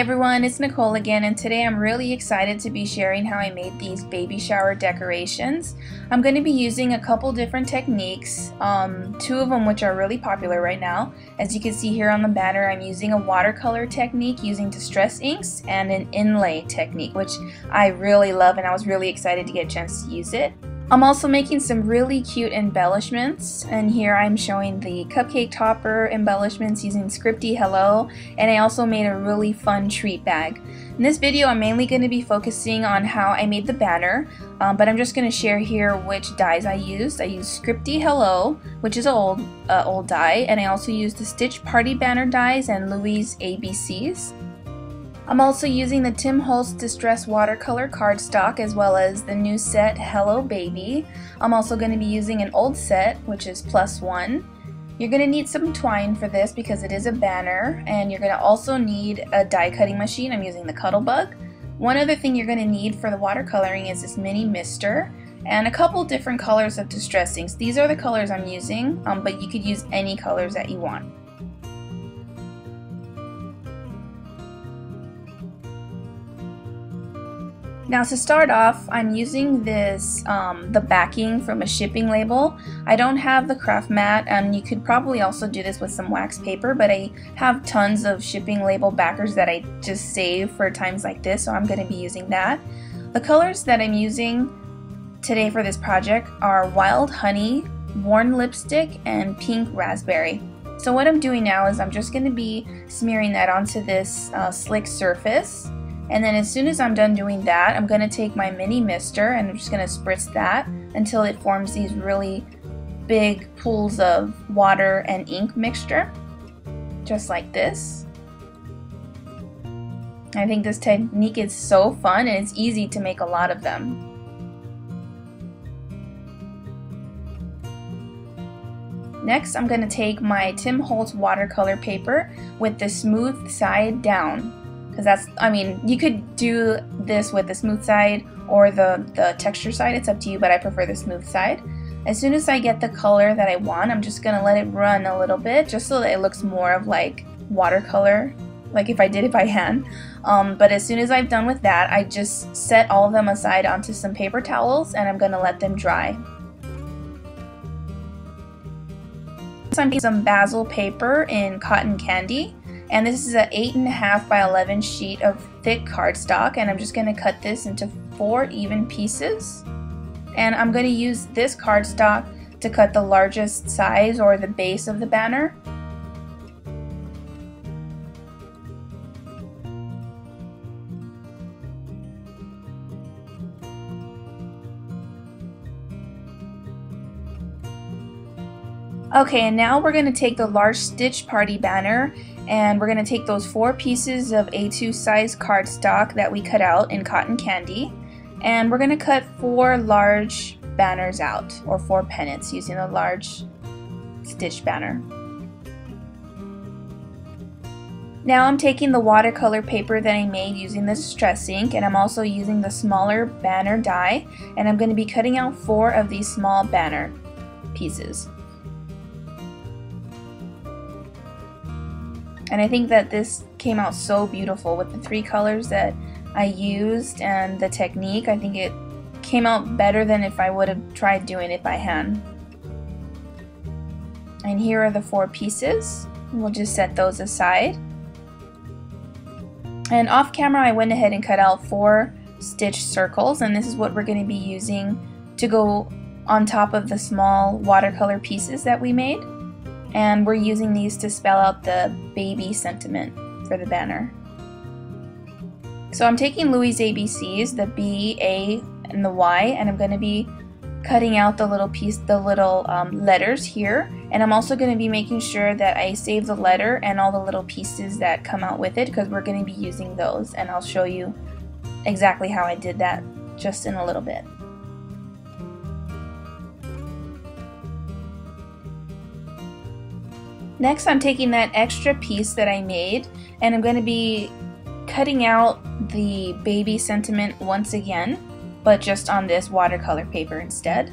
everyone, it's Nicole again, and today I'm really excited to be sharing how I made these baby shower decorations. I'm going to be using a couple different techniques, two of them which are really popular right now. As you can see here on the banner, I'm using a watercolor technique using distress inks and an inlay technique, which I really love and I was really excited to get a chance to use it. I'm also making some really cute embellishments, and here I'm showing the cupcake topper embellishments using Scripty Hello, and I also made a really fun treat bag. In this video I'm mainly going to be focusing on how I made the banner, but I'm just going to share here which dies I used. I used Scripty Hello, which is an old die, and I also used the Stitch Party Banner dies and Louise ABCs. I'm also using the Tim Holtz Distress Watercolor cardstock as well as the new set Hello Baby. I'm also going to be using an old set, which is +1. You're going to need some twine for this because it is a banner, and you're going to also need a die cutting machine. I'm using the Cuttlebug. One other thing you're going to need for the watercoloring is this mini mister and a couple different colors of distress inks. These are the colors I'm using, but you could use any colors that you want. Now to start off, I'm using this, the backing from a shipping label. I don't have the craft mat, and you could probably also do this with some wax paper, but I have tons of shipping label backers that I just save for times like this, so I'm going to be using that. The colors that I'm using today for this project are Wild Honey, Worn Lipstick, and Pink Raspberry. So what I'm doing now is I'm just going to be smearing that onto this slick surface. And then as soon as I'm done doing that, I'm going to take my mini mister and I'm just going to spritz that until it forms these really big pools of water and ink mixture, just like this. I think this technique is so fun and it's easy to make a lot of them. Next, I'm going to take my Tim Holtz watercolor paper with the smooth side down. Because you could do this with the smooth side or the texture side, it's up to you, but I prefer the smooth side. As soon as I get the color that I want, I'm just going to let it run a little bit, just so that it looks more of like watercolor, like if I did it by hand. But as soon as I'm done with that, I just set all of them aside onto some paper towels, and I'm going to let them dry. So I'm taking some basil paper in cotton candy. And this is an 8.5 by 11 sheet of thick cardstock, and I'm just going to cut this into 4 even pieces. And I'm going to use this cardstock to cut the largest size or the base of the banner. Okay, and now we're going to take the large Stitch Party banner, and we're going to take those 4 pieces of A2 size cardstock that we cut out in cotton candy, and we're going to cut 4 large banners out, or 4 pennants, using a large Stitch banner. Now I'm taking the watercolor paper that I made using the distress ink, and I'm also using the smaller banner die, and I'm going to be cutting out 4 of these small banner pieces. And I think that this came out so beautiful with the 3 colors that I used and the technique. I think it came out better than if I would have tried doing it by hand. And here are the 4 pieces. We'll just set those aside. And off camera I went ahead and cut out 4 stitch circles, and this is what we're going to be using to go on top of the small watercolor pieces that we made. And we're using these to spell out the baby sentiment for the banner. So I'm taking Louise ABCs, the B, A, and the Y, and I'm going to be cutting out the little letters here. And I'm also going to be making sure that I save the letter and all the little pieces that come out with it, because we're going to be using those, and I'll show you exactly how I did that just in a little bit. Next, I'm taking that extra piece that I made, and I'm going to be cutting out the baby sentiment once again, but just on this watercolor paper instead.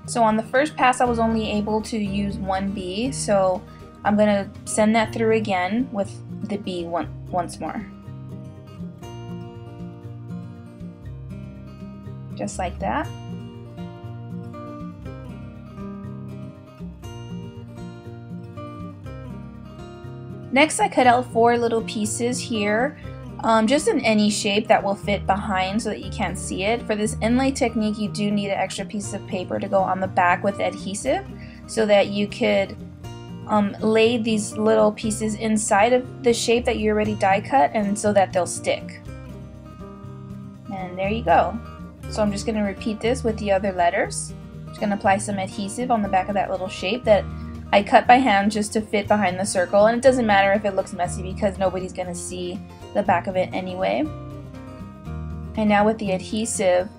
So on the first pass I was only able to use one bee, so I'm going to send that through again with the bee once more. Just like that. Next, I cut out 4 little pieces here, just in any shape that will fit behind so that you can't see it. For this inlay technique, you do need an extra piece of paper to go on the back with adhesive so that you could lay these little pieces inside of the shape that you already die cut, and so that they'll stick. And there you go. So I'm just going to repeat this with the other letters. Just going to apply some adhesive on the back of that little shape that I cut by hand just to fit behind the circle, and it doesn't matter if it looks messy because nobody's going to see the back of it anyway. And now with the adhesive,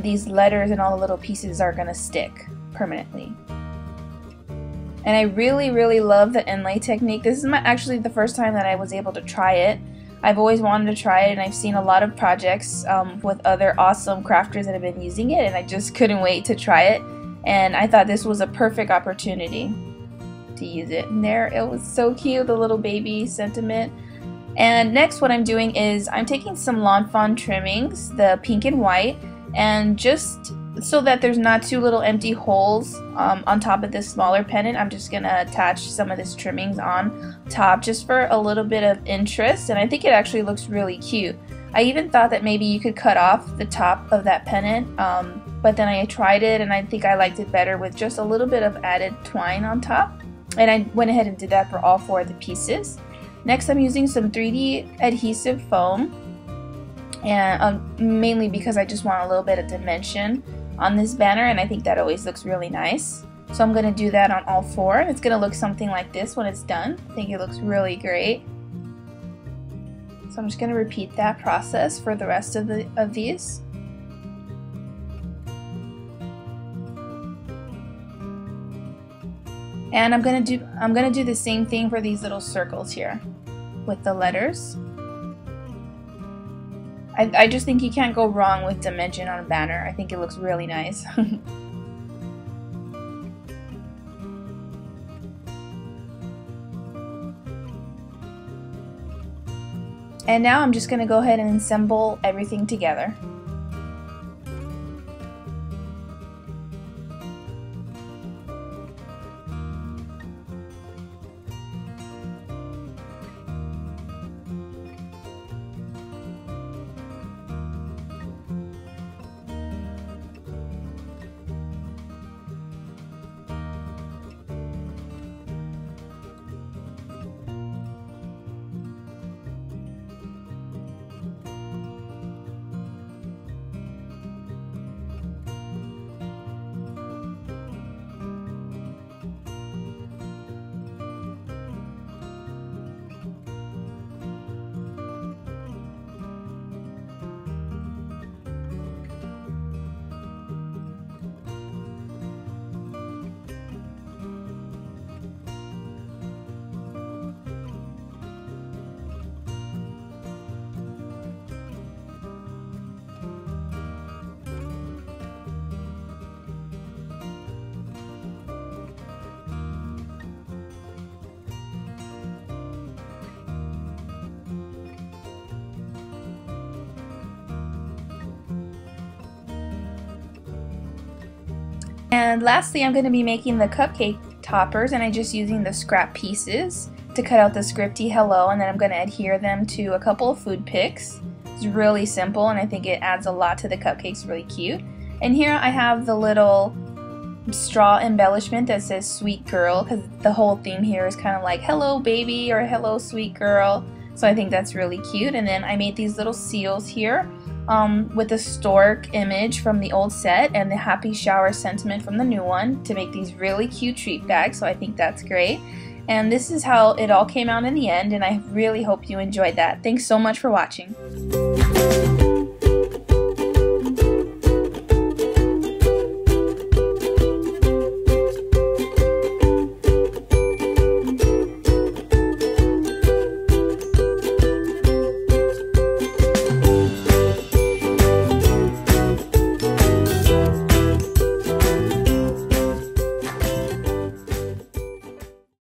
these letters and all the little pieces are going to stick permanently. And I really love the inlay technique. This is actually the first time that I was able to try it. I've always wanted to try it, and I've seen a lot of projects with other awesome crafters that have been using it, and I just couldn't wait to try it. And I thought this was a perfect opportunity to use it. And there, it was so cute, the little baby sentiment. And next what I'm doing is I'm taking some Lawn Fawn trimmings, the pink and white, and just so that there's not 2 little empty holes on top of this smaller pennant, I'm just going to attach some of this trimmings on top just for a little bit of interest, and I think it actually looks really cute. I even thought that maybe you could cut off the top of that pennant, but then I tried it and I think I liked it better with just a little bit of added twine on top, and I went ahead and did that for all 4 of the pieces. Next, I'm using some 3D adhesive foam, and mainly because I just want a little bit of dimension on this banner, and I think that always looks really nice. So I'm going to do that on all 4. It's going to look something like this when it's done. I think it looks really great. So I'm just going to repeat that process for the rest of these. And I'm going to do the same thing for these little circles here with the letters. I just think you can't go wrong with dimension on a banner. I think it looks really nice. And now I'm just going to go ahead and assemble everything together. And lastly, I'm going to be making the cupcake toppers, and I'm just using the scrap pieces to cut out the scripty hello, and then I'm going to adhere them to a couple of food picks. It's really simple, and I think it adds a lot to the cupcakes, really cute. And here I have the little straw embellishment that says sweet girl, because the whole theme here is kind of like hello baby or hello sweet girl, so I think that's really cute. And then I made these little seals here with the stork image from the old set and the happy shower sentiment from the new one to make these really cute treat bags, so I think that's great. And this is how it all came out in the end, and I really hope you enjoyed that. Thanks so much for watching.